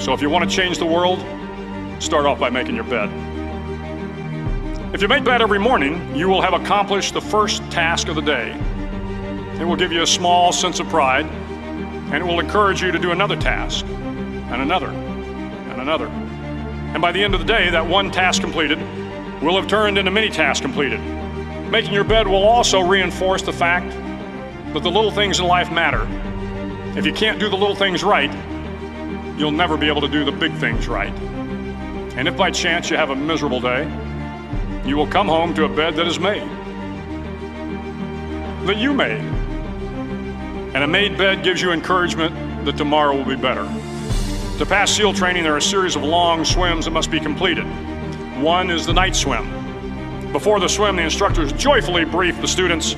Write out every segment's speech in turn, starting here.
So if you want to change the world, start off by making your bed. If you make bed every morning, you will have accomplished the first task of the day. It will give you a small sense of pride, and it will encourage you to do another task, and another, and another. And by the end of the day, that one task completed will have turned into many tasks completed. Making your bed will also reinforce the fact that the little things in life matter. If you can't do the little things right, you'll never be able to do the big things right. And if by chance you have a miserable day, you will come home to a bed that is made, that you made. And a made bed gives you encouragement that tomorrow will be better. To pass SEAL training, there are a series of long swims that must be completed. One is the night swim. Before the swim, the instructors joyfully brief the students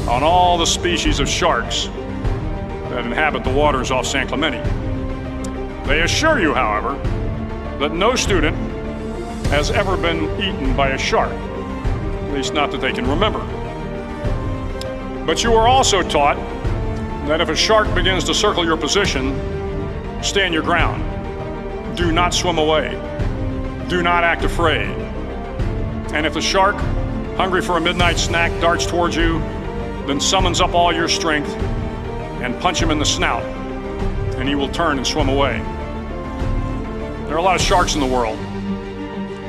on all the species of sharks that inhabit the waters off San Clemente. They assure you, however, that no student has ever been eaten by a shark, at least not that they can remember. But you are also taught that if a shark begins to circle your position, stand your ground. Do not swim away. Do not act afraid. And if the shark, hungry for a midnight snack, darts towards you, then summons up all your strength and punch him in the snout, and he will turn and swim away. There are a lot of sharks in the world.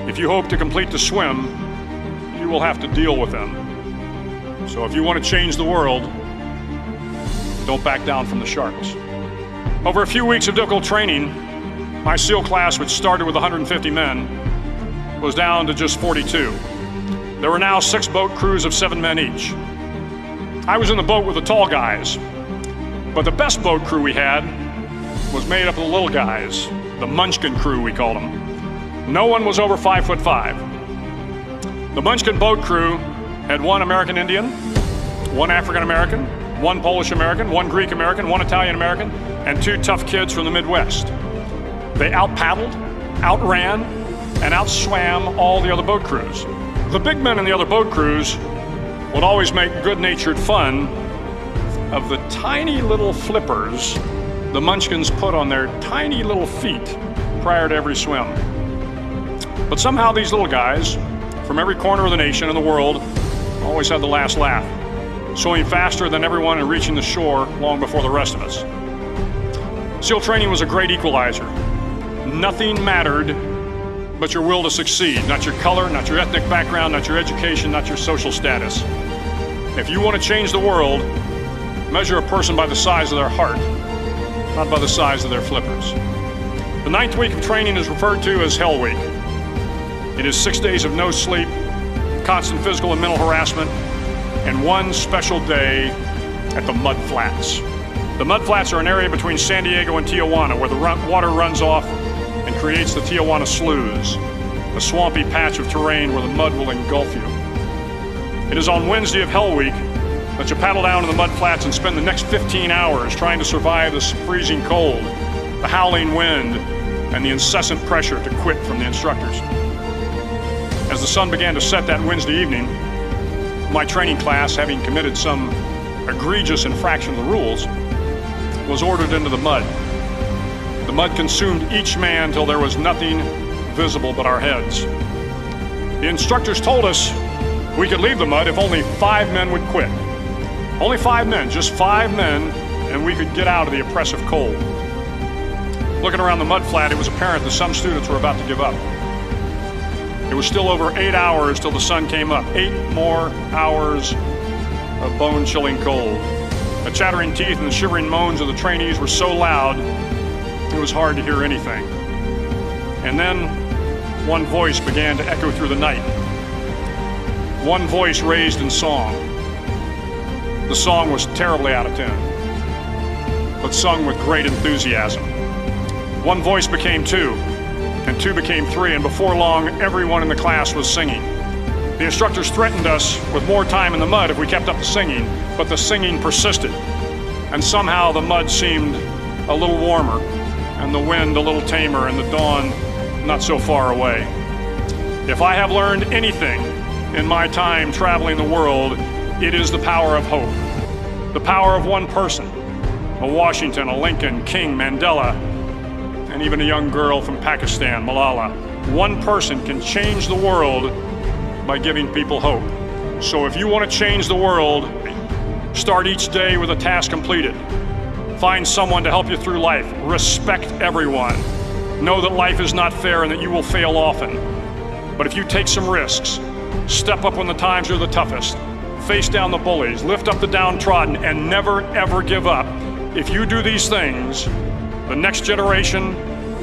If you hope to complete the swim, you will have to deal with them. So if you want to change the world, don't back down from the sharks. Over a few weeks of difficult training, my SEAL class, which started with 150 men, was down to just 42. There were now 6 boat crews of 7 men each. I was in the boat with the tall guys, but the best boat crew we had was made up of the little guys, the Munchkin crew, we called them. No one was over 5'5". The Munchkin boat crew had 1 American Indian, 1 African American, 1 Polish American, 1 Greek American, 1 Italian American, and 2 tough kids from the Midwest. They out-paddled, outran, and outswam all the other boat crews. The big men in the other boat crews would always make good-natured fun of the tiny little flippers the Munchkins put on their tiny little feet prior to every swim. But somehow these little guys from every corner of the nation and the world always had the last laugh, swimming faster than everyone and reaching the shore long before the rest of us. SEAL training was a great equalizer. Nothing mattered but your will to succeed, not your color, not your ethnic background, not your education, not your social status. If you want to change the world, measure a person by the size of their heart, not by the size of their flippers. The 9th week of training is referred to as Hell Week. It is 6 days of no sleep, constant physical and mental harassment, and 1 special day at the Mud Flats. The Mud Flats are an area between San Diego and Tijuana where the water runs off and creates the Tijuana Sloughs, a swampy patch of terrain where the mud will engulf you. It is on Wednesday of Hell Week that you paddle down to the Mud Flats and spend the next 15 hours trying to survive the freezing cold, the howling wind, and the incessant pressure to quit from the instructors. As the sun began to set that Wednesday evening, my training class, having committed some egregious infraction of the rules, was ordered into the mud. The mud consumed each man till there was nothing visible but our heads. The instructors told us we could leave the mud if only 5 men would quit. Only 5 men, just 5 men, and we could get out of the oppressive cold. Looking around the mud flat, it was apparent that some students were about to give up. It was still over 8 hours till the sun came up. 8 more hours of bone-chilling cold. The chattering teeth and the shivering moans of the trainees were so loud, it was hard to hear anything. And then, one voice began to echo through the night. One voice raised in song. The song was terribly out of tune, but sung with great enthusiasm. One voice became 2, and 2 became 3, and before long, everyone in the class was singing. The instructors threatened us with more time in the mud if we kept up the singing, but the singing persisted, and somehow the mud seemed a little warmer, and the wind a little tamer, and the dawn not so far away. If I have learned anything in my time traveling the world, it is the power of hope. The power of one person, a Washington, a Lincoln, King, Mandela, and even a young girl from Pakistan, Malala. One person can change the world by giving people hope. So if you want to change the world, start each day with a task completed. Find someone to help you through life. Respect everyone. Know that life is not fair and that you will fail often. But if you take some risks, step up when the times are the toughest, face down the bullies, lift up the downtrodden, and never ever give up. If you do these things, the next generation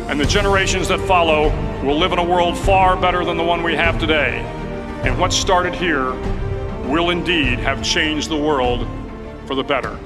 and the generations that follow will live in a world far better than the one we have today. And what started here will indeed have changed the world for the better.